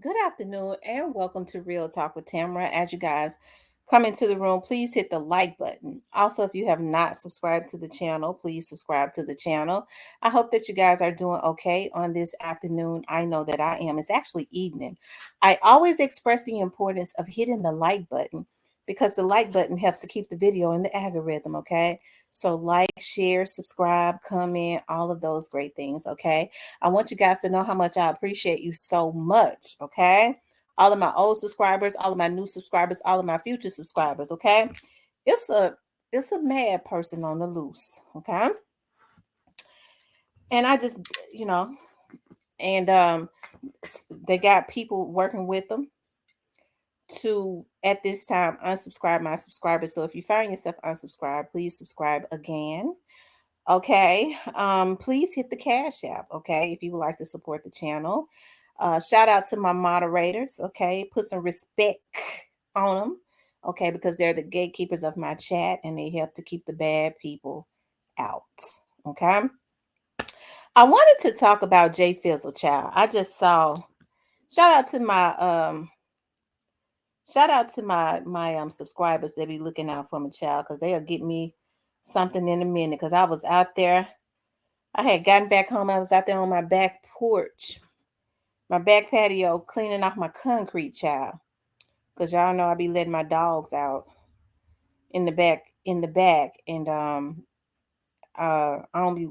Good afternoon and welcome to Real Talk with Tamara. As you guys come into the room, please hit the like button. Also, if you have not subscribed to the channel, please subscribe to the channel. I hope that you guys are doing okay on this afternoon. I know that I am. It's actually evening. I always express the importance of hitting the like button because the like button helps to keep the video in the algorithm, okay? So, like, share, subscribe, comment, all of those great things, okay? I want you guys to know how much I appreciate you so much, okay? All of my old subscribers, all of my new subscribers, all of my future subscribers, okay? It's a it's a mad person on the loose, okay? And I just, you know, and they got people working with them to at this time unsubscribe my subscribers. So if you find yourself unsubscribed, please subscribe again. Okay. Please hit the cash app, okay, if you would like to support the channel. Shout out to my moderators, okay. Put some respect on them, okay, because they're the gatekeepers of my chat and they help to keep the bad people out. Okay. I wanted to talk about Jay Fizzle, child. I just saw shout out to my subscribers that be looking out for my child because they'll get me something in a minute because I was out there. I had gotten back home. I was out there on my back porch, my back patio, cleaning off my concrete, child. Cause y'all know I be letting my dogs out in the back, and I don't be.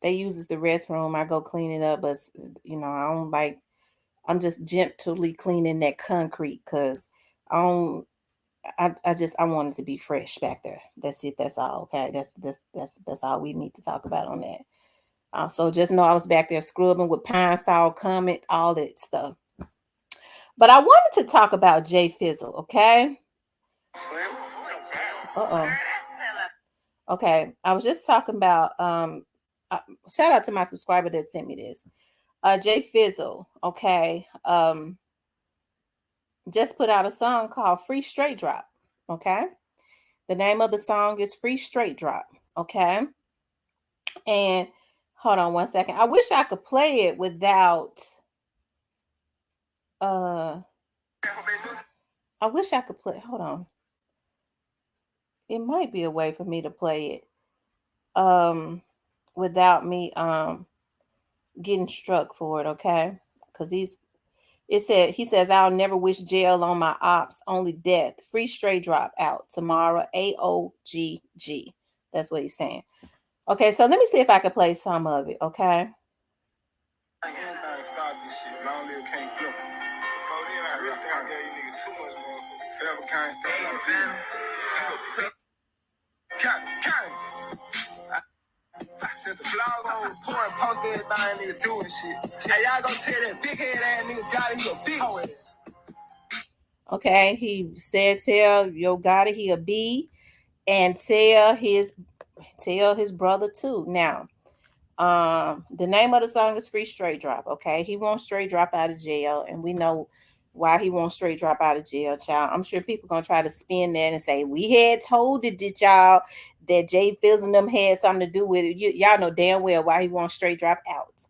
They uses the restroom. I go clean it up, but I don't like. I'm just gently cleaning that concrete, cause I don't. I want it to be fresh back there. That's it. That's all. Okay. That's all we need to talk about on that. So just know I was back there scrubbing with pine sol, Comet, all that stuff. But I wanted to talk about Jay Fizzle, okay? Uh-oh. Okay. I was just talking about shout out to my subscriber that sent me this. Jay Fizzle, okay. Just put out a song called Free Straight Drop. Okay. The name of the song is Free Straight Drop. Okay. And hold on one second. I wish I could play it without uh I wish I could play. Hold on. It might be a way for me to play it without me getting struck for it, okay? Because he says I'll never wish jail on my ops, only death. Free straight drop out tomorrow. AOGG. That's what he's saying. Okay, so let me see if I can play some of it, okay? Since the vlog on report, post everybody nigga doing shit. Hey, y'all gonna tell that big head ass nigga Gotti he a bitch. Okay, he said tell Yo Gotti he a B, and tell his brother too. Now, the name of the song is Free Straight Drop. Okay, he won't straight drop out of jail, and we know why he won't straight drop out of jail, child. I'm sure people gonna try to spin that and say we had told it, did y'all, that Jay Fizzle and them had something to do with it. Y'all know damn well why he won't straight drop out.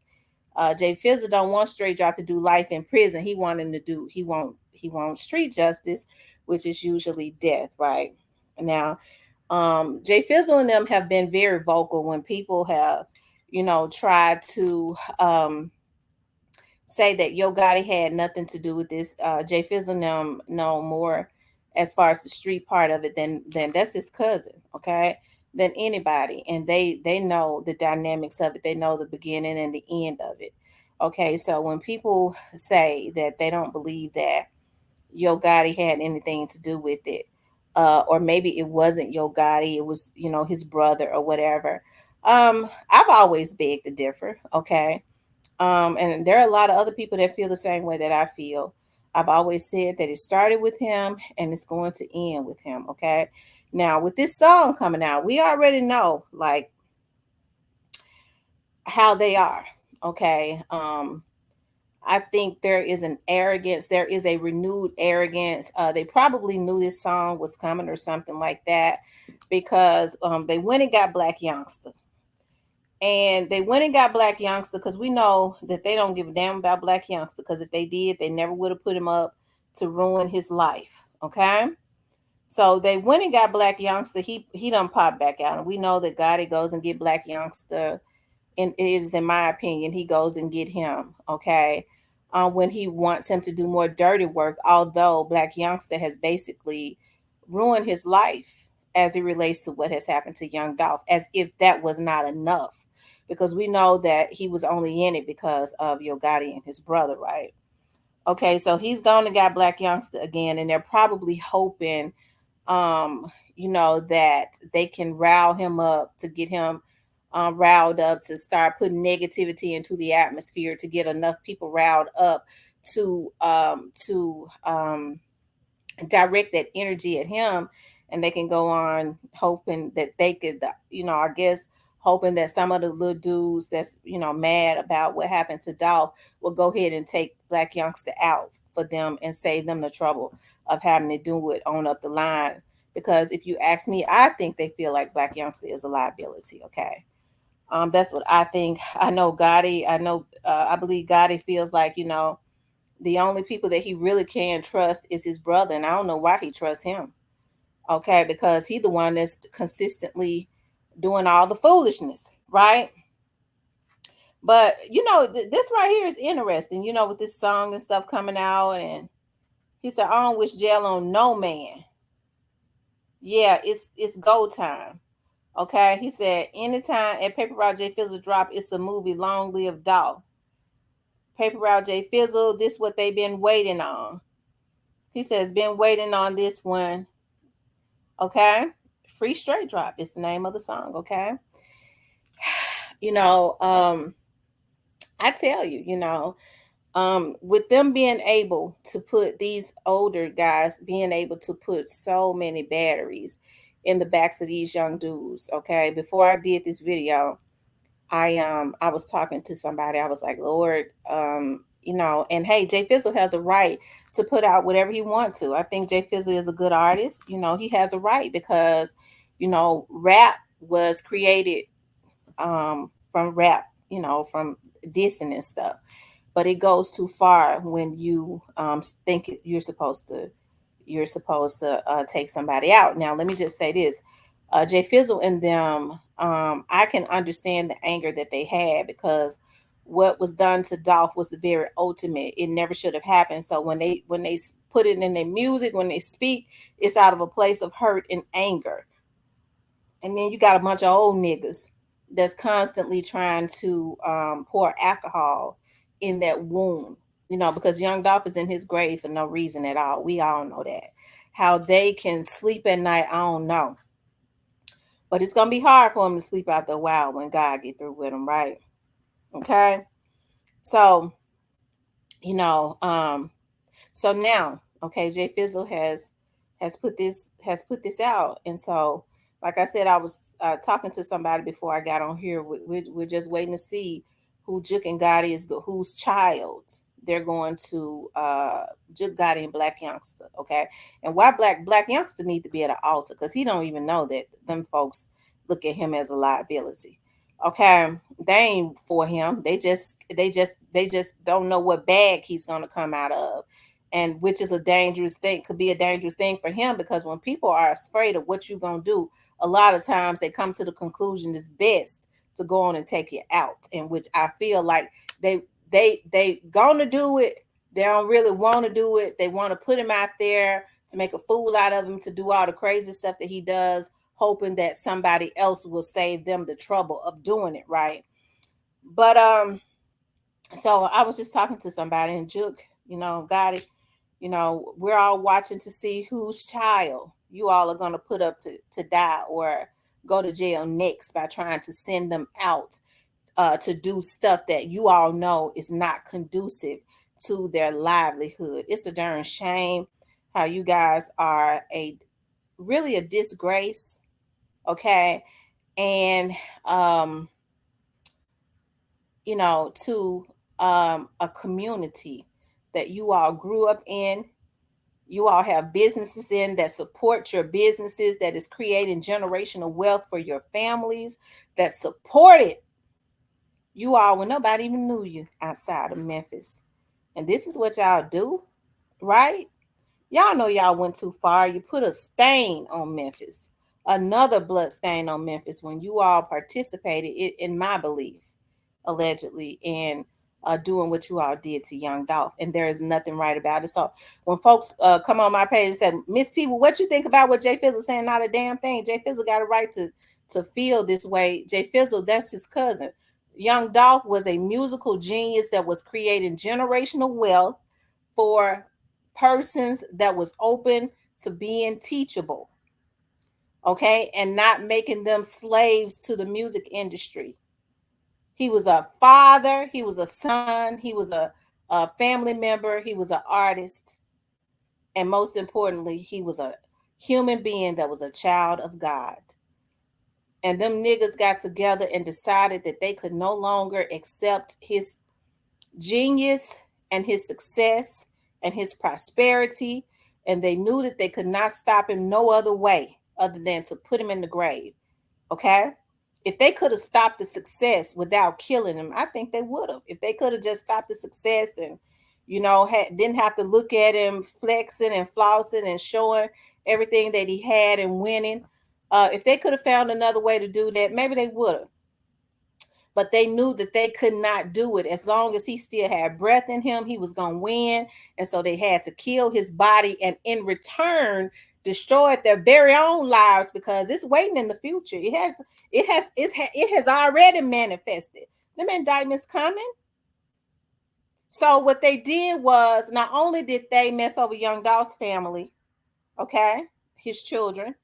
Jay Fizzle don't want straight drop to do life in prison. He want him to do he wants street justice, which is usually death, right? Now, Jay Fizzle and them have been very vocal when people have, tried to say that Yo Gotti had nothing to do with this. Jay Fizzle and them know more as far as the street part of it than that's his cousin, okay? Than anybody, and they know the dynamics of it. They know the beginning and the end of it. Okay, so when people say that they don't believe that Yo Gotti had anything to do with it, or maybe it wasn't Yo Gotti, it was his brother or whatever. I've always begged to differ. Okay, and there are a lot of other people that feel the same way that I feel. I've always said that it started with him and it's going to end with him. Okay. Now, with this song coming out, we already know like how they are. Okay. I think there is an arrogance. There is a renewed arrogance. They probably knew this song was coming or something like that because they went and got Black Youngster. And they went and got Black Youngster because we know that they don't give a damn about Black Youngster, because if they did, they never would have put him up to ruin his life. Okay. So they went and got Black Youngster. He done popped back out. And we know that Gotti goes and get Black Youngster. And it is, in my opinion, he goes and get him. Okay. When he wants him to do more dirty work, although Black Youngster has basically ruined his life as it relates to what has happened to Young Dolph, as if that was not enough. Because we know that he was only in it because of Yo Gotti and his brother, right? Okay, so he's gone and got Black Youngster again, and they're probably hoping, that they can rile him up to get him riled up, to start putting negativity into the atmosphere, to get enough people riled up to direct that energy at him, and they can go on hoping that they could, I guess, hoping that some of the little dudes that's mad about what happened to Dolph will go ahead and take Black Youngster out for them and save them the trouble of having to do it on up the line. Because if you ask me, I think they feel like Black Youngster is a liability. Okay. That's what I think. I know Gotti. I believe Gotti feels like, the only people that he really can trust is his brother, and I don't know why he trusts him. Okay, because he's the one that's consistently doing all the foolishness, right? But this right here is interesting. With this song and stuff coming out, and he said, "I don't wish jail on no man." Yeah, it's go time. Okay, he said, "Anytime at Paper Route J Fizzle drop, it's a movie. Long live Dolph. Paper Route J Fizzle. This what they've been waiting on." He says, "Been waiting on this one." Okay, Free Straight Drop is the name of the song. Okay, you know, I tell you, with them being able to put these older guys being able to put so many batteries in the backs of these young dudes. Okay, before I did this video, I was talking to somebody. I was like, Lord, and hey, Jay Fizzle has a right to put out whatever he wants to. I think Jay Fizzle is a good artist. He has a right because rap was created from rap, from dissing and stuff. But it goes too far when you think you're supposed to take somebody out. Now, let me just say this: Jay Fizzle and them, I can understand the anger that they had, because what was done to Dolph was the very ultimate. It never should have happened. So when they put it in their music, when they speak, it's out of a place of hurt and anger. And then you got a bunch of old niggas that's constantly trying to pour alcohol in that wound, because Young Dolph is in his grave for no reason at all. We all know that. How they can sleep at night, I don't know. But it's gonna be hard for him to sleep after a while when God get through with him, right? Okay. So, you know, um, so now, okay, Jay Fizzle has put this out, and so, like I said, I was talking to somebody before I got on here. We're just waiting to see who Juke and Gotti whose child they're going to Juke Gotti and Black Youngster, okay? And why Black Youngster need to be at an altar, because he don't even know that them folks look at him as a liability. Okay, they ain't for him. They just don't know what bag he's gonna come out of, and which is a dangerous thing. Could be a dangerous thing for him, because when people are afraid of what you're gonna do, a lot of times they come to the conclusion it's best to go on and take it out. In which I feel like they gonna do it. They don't really want to do it. They want to put him out there to make a fool out of him, to do all the crazy stuff that he does, hoping that somebody else will save them the trouble of doing it, right? But so I was just talking to somebody, and Juke, got it. We're all watching to see whose child you all are going to put up to die or go to jail next, by trying to send them out to do stuff that you all know is not conducive to their livelihood. It's a darn shame how you guys are really a disgrace. Okay. And to a community that you all grew up in, you all have businesses in that support your businesses, that is creating generational wealth for your families, that support it. You all, when nobody even knew you outside of Memphis. And this is what y'all do, right? Y'all know y'all went too far. You put a stain on Memphis, another blood stain on Memphis when you all participated, in my belief, allegedly, in doing what you all did to Young Dolph. And there is nothing right about it. So when folks come on my page and say, Miss T, well, what you think about what Jay Fizzle saying? Not a damn thing. Jay Fizzle got a right to feel this way. Jay Fizzle, that's his cousin. Young Dolph was a musical genius that was creating generational wealth for persons that was open to being teachable, okay, and not making them slaves to the music industry. He was a father, he was a son, he was a family member, he was an artist, and most importantly, he was a human being that was a child of God. And them niggas got together and decided that they could no longer accept his genius and his success and his prosperity, and they knew that they could not stop him no other way other than to put him in the grave. Okay, if they could have stopped the success without killing him, I think they would have. If they could have just stopped the success and, didn't have to look at him flexing and flossing and showing everything that he had and winning, if they could have found another way to do that, maybe they would have. But they knew that they could not do it. As long as he still had breath in him, he was going to win. And so they had to kill his body and in return destroyed their very own lives, because it's waiting in the future. It has already manifested. Them indictments coming. So what they did was, not only did they mess over Young Dolph's family, okay, his children,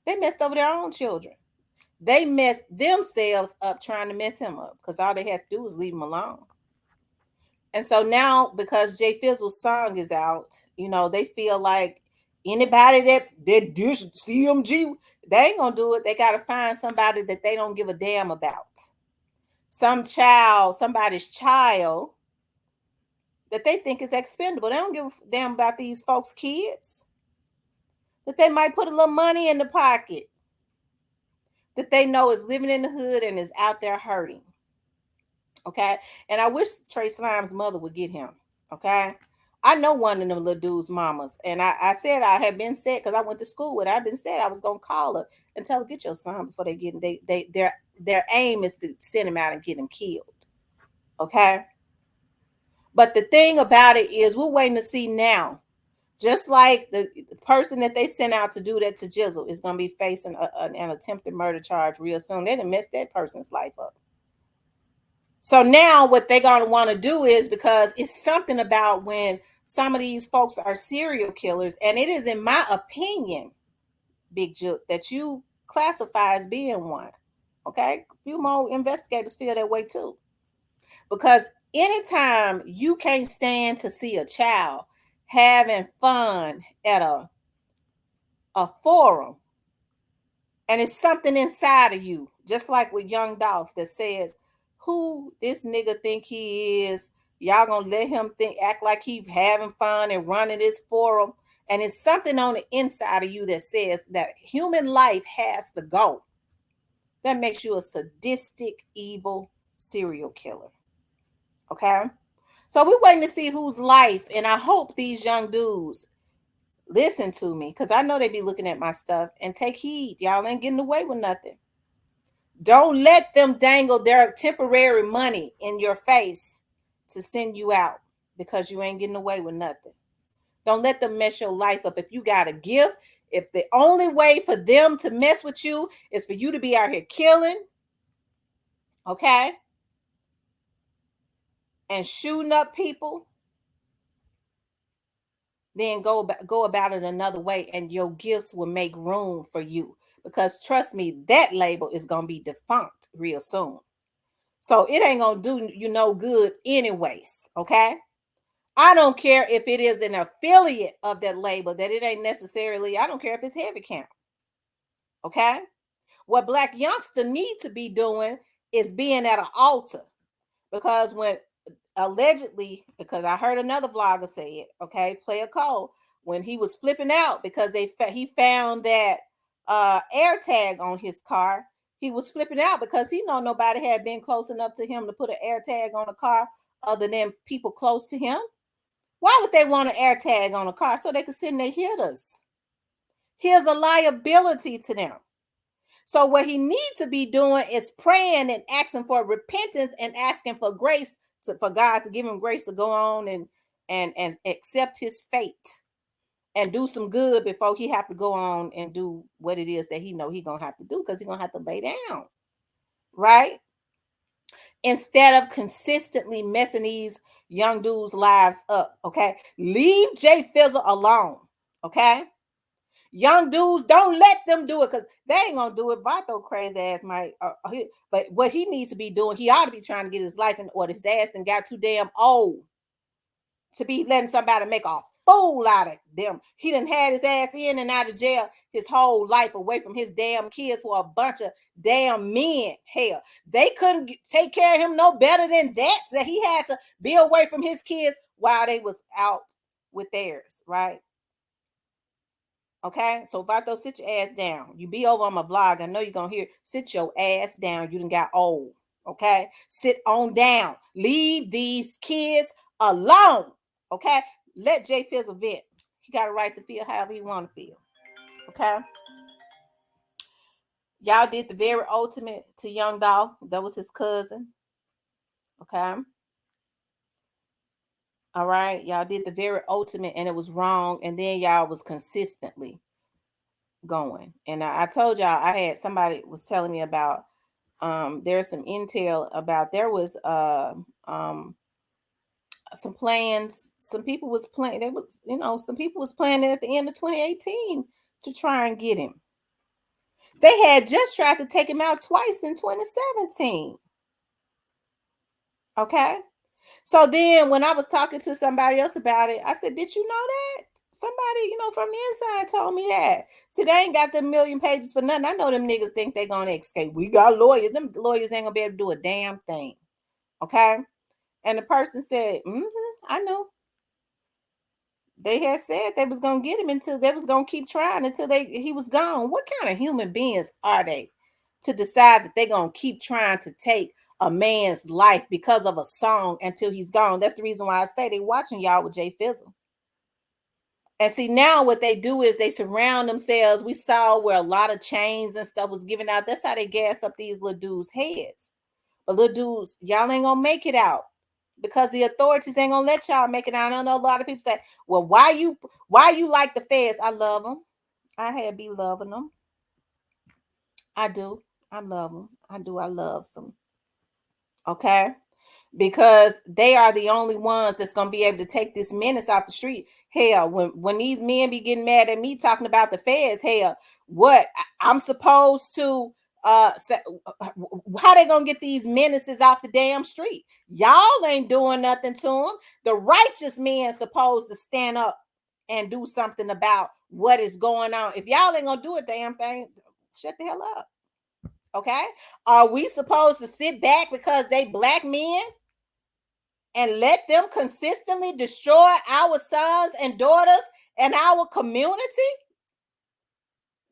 they messed over their own children. They messed themselves up trying to mess him up, because all they had to do was leave him alone. And so now, because Jay Fizzle's song is out, they feel like anybody that dish CMG, they ain't gonna do it. They gotta find somebody that they don't give a damn about. Somebody's child that they think is expendable. They don't give a damn about these folks' kids. That they might put a little money in the pocket. That they know is living in the hood and is out there hurting. Okay. And I wish Trey Slime's mother would get him. Okay. I know one of them little dude's mamas. And I said I had been said, because I went to school with her, I've been said I was gonna call her and tell her, get your son before they get him. Their aim is to send him out and get him killed. Okay. But the thing about it is, we're waiting to see now. Just like the person that they sent out to do that to Jizzle is going to be facing an attempted murder charge real soon. They done messed that person's life up. So now what they're going to want to do is, because it's something about when some of these folks are serial killers, and it is, in my opinion, Big Juke, that you classify as being one. Okay? A few more investigators feel that way too. Because anytime you can't stand to see a child having fun at a forum, and it's something inside of you, just like with Young Dolph, that says, who this nigga think he is? Y'all gonna let him act like he having fun and running this forum? And it's something on the inside of you that says that human life has to go. That makes you a sadistic, evil serial killer. Okay? So we're waiting to see whose life, and I hope these young dudes listen to me, because I know they be looking at my stuff, and take heed. Y'all ain't getting away with nothing. Don't let them dangle their temporary money in your face to send you out, because you ain't getting away with nothing. Don't let them mess your life up. If you got a gift, if the only way for them to mess with you is for you to be out here killing, okay, and shooting up people, then go about it another way, and your gifts will make room for you. Because trust me, that label is going to be defunct real soon. So it ain't going to do you no good anyways, okay? I don't care if it is an affiliate of that label, that it ain't necessarily, I don't care if it's Heavy Camp, okay? What Black Youngster need to be doing is being at an altar. Because when allegedly, because I heard another vlogger say it, okay, Player Cole, when he was flipping out because he found that air tag on his car, he was flipping out because he know nobody had been close enough to him to put an air tag on a car other than people close to him. Why would they want an air tag on a car? So they could send their hitters. Here's a liability to them. So what he needs to be doing is praying and asking for repentance and asking for grace for God to give him grace to go on and accept his fate and do some good before he have to go on and do what it is that he know he gonna have to do, because he's gonna have to lay down, right? Instead of consistently messing these young dudes' lives up, okay? Leave Jay Fizzle alone, okay? Young dudes, don't let them do it, because they ain't gonna do it. Vato crazy ass might, but what he needs to be doing, he ought to be trying to get his life in order. His ass and got too damn old to be letting somebody make a fool out of them. He done had his ass in and out of jail his whole life, away from his damn kids who are a bunch of damn men. Hell, they couldn't take care of him no better than that he had to be away from his kids while they was out with theirs, right? Okay, so Vato, sit your ass down. You be over on my blog. I know you're gonna hear. Sit your ass down. You done got old. Okay, sit on down. Leave these kids alone. Okay, let Jay Fizzle vent. He got a right to feel however he want to feel. Okay, y'all did the very ultimate to Young Dog. That was his cousin. Okay. All right, y'all did the very ultimate, and it was wrong. And then y'all was consistently going. And I told y'all, I had somebody was telling me about there's some intel about there was some plans, some people was playing, there was, some people was planning at the end of 2018 to try and get him. They had just tried to take him out twice in 2017. Okay, so then when I was talking to somebody else about it, I said, did you know that? Somebody, from the inside told me that. See, they ain't got them million pages for nothing. I know them niggas think they're going to escape. We got lawyers. Them lawyers ain't going to be able to do a damn thing. Okay? And the person said, I know. They had said they was going to get him until they was going to keep trying until he was gone. What kind of human beings are they to decide that they're going to keep trying to take a man's life because of a song until he's gone? That's the reason why I say they watching y'all with Jay Fizzle. And see, now what they do is they surround themselves. We saw where a lot of chains and stuff was given out. That's how they gas up these little dudes' heads. But little dudes, y'all ain't gonna make it out because the authorities ain't gonna let y'all make it out. I know a lot of people say, well, why you like the feds? I love them. I had be loving them. I do. I love them. I do. I love some. Okay. Because they are the only ones that's going to be able to take this menace off the street. Hell, when these men be getting mad at me talking about the feds, hell, what I'm supposed to say, how they gonna get these menaces off the damn street? Y'all ain't doing nothing to them. The righteous men supposed to stand up and do something about what is going on. If y'all ain't gonna do a damn thing, shut the hell up. Okay? Are we supposed to sit back because they black men and let them consistently destroy our sons and daughters and our community?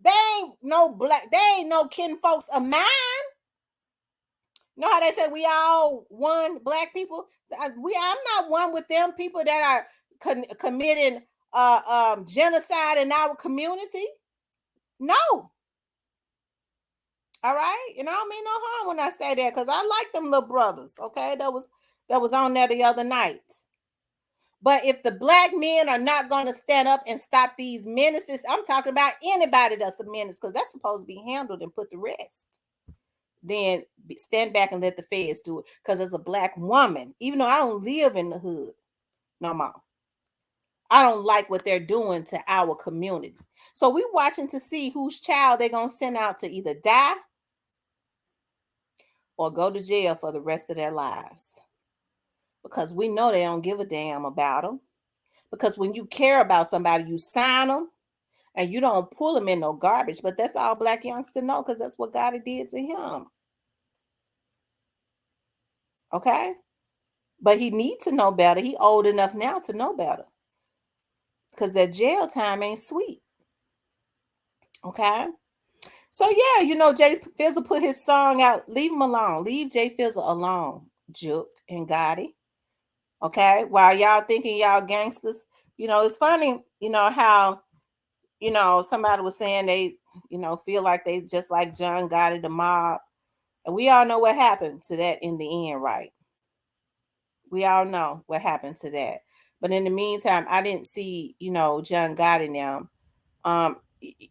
They ain't no kin folks of mine. You know how they say we all one, black people? I'm not one with them people that are committing genocide in our community. No. All right, I don't mean no harm when I say that, because I like them little brothers. Okay, that was on there the other night. But if the black men are not going to stand up and stop these menaces, I'm talking about anybody that's a menace, because that's supposed to be handled and put to rest. Then stand back and let the feds do it. Because as a black woman, even though I don't live in the hood no more, I don't like what they're doing to our community. So we watching to see whose child they're going to send out to either die or go to jail for the rest of their lives. Because we know they don't give a damn about them. Because when you care about somebody, you sign them and you don't pull them in no garbage. But that's all black youngsters know, because that's what God did to him. Okay? But he needs to know better. He old enough now to know better. Because that jail time ain't sweet. Okay? So yeah, you know, Jay Fizzle put his song out. Leave him alone. Leave Jay Fizzle alone, Juke and Gotti. Okay, while y'all thinking y'all gangsters, you know, it's funny, you know, how, you know, somebody was saying they, you know, feel like they just like John Gotti, the mob. And we all know what happened to that in the end, right? We all know what happened to that. But in the meantime, I didn't see, you know, John Gotti now.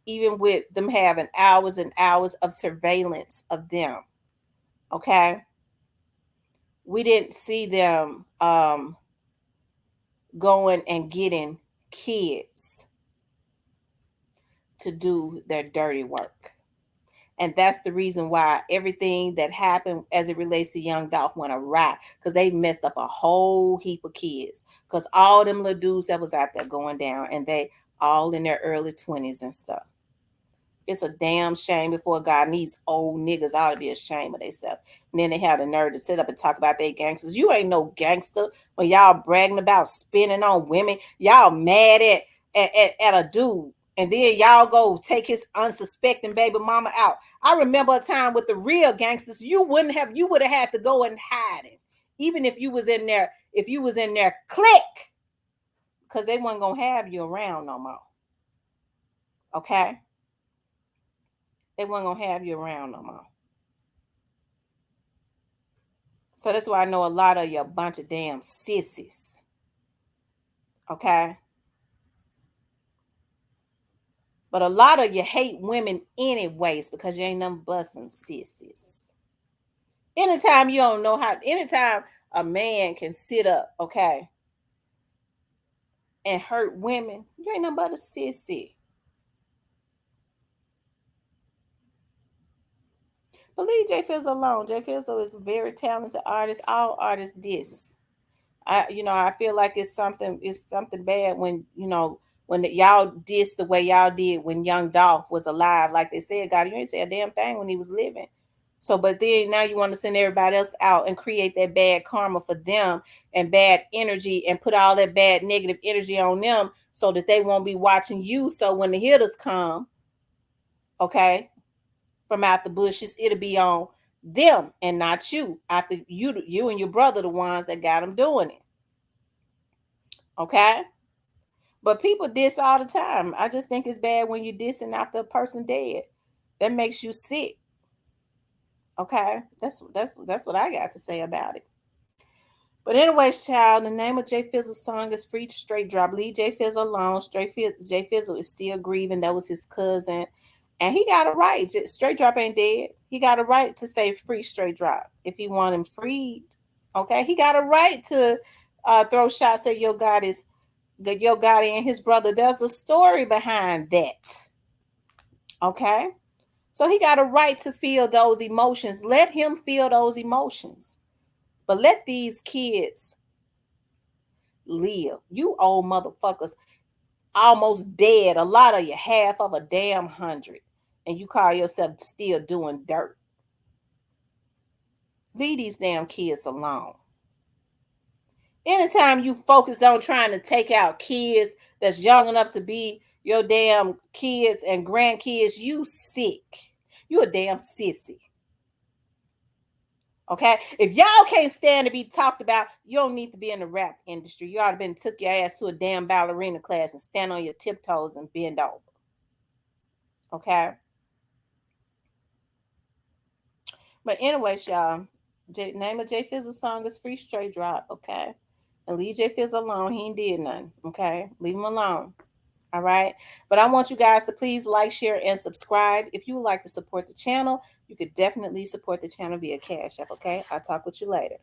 Even with them having hours and hours of surveillance of them, okay? We didn't see them going and getting kids to do their dirty work. And that's the reason why everything that happened as it relates to Young Dolph went awry, because they messed up a whole heap of kids. Because all them little dudes that was out there going down, and they all in their early 20s and stuff. It's a damn shame before God, and these old niggas ought to be ashamed of themselves. And then they have the nerve to sit up and talk about they gangsters. You ain't no gangster when y'all bragging about spinning on women. Y'all mad at a dude. And then y'all go take his unsuspecting baby mama out. I remember a time with the real gangsters, you would have had to go and hide him. Even if you was in there, click. Because they weren't gonna have you around no more. Okay? They weren't gonna have you around no more. So that's why I know a lot of you a bunch of damn sissies. Okay? But a lot of you hate women anyways because you ain't nothing but some sissies. Anytime a man can sit up, okay, and hurt women, you ain't nothing but a sissy. But leave Jay Fizzle alone. Jay Fizzle is a very talented artist. All artists diss. I feel like it's something bad when, when y'all diss the way y'all did when Young Dolph was alive. Like they said, God, you ain't say a damn thing when he was living. So, but then now you want to send everybody else out and create that bad karma for them and bad energy and put all that bad negative energy on them so that they won't be watching you. So when the hitters come, okay, from out the bushes, it'll be on them and not you. After you and your brother, the ones that got them doing it. Okay. But people diss all the time. I just think it's bad when you dissing after a person dead. That makes you sick. Okay, that's what I got to say about it. But anyways, child, the name of Jay Fizzle's song is Free Straight Drop. Leave Jay Fizzle alone. Jay Fizzle is still grieving. That was his cousin. And he got a right. Straight Drop ain't dead. He got a right to say free straight drop if he want him freed. Okay, he got a right to throw shots at Yo Gotti and his brother. There's a story behind that. Okay, so he got a right to feel those emotions. Let him feel those emotions. But let these kids live. You old motherfuckers, almost dead. A lot of you, half of a damn 100. And you call yourself still doing dirt. Leave these damn kids alone. Anytime you focus on trying to take out kids that's young enough to be your damn kids and grandkids, you sick. You a damn sissy. Okay, if y'all can't stand to be talked about, you don't need to be in the rap industry. You ought to been took your ass to a damn ballerina class and stand on your tiptoes and bend over. Okay. But anyways, y'all, name of Jay Fizzle's song is Free Straight Drop. Okay, and leave Jay Fizzle alone. He ain't did nothing. Okay, leave him alone. All right. But I want you guys to please like, share, and subscribe. If you would like to support the channel, you could definitely support the channel via Cash App. Okay. I'll talk with you later.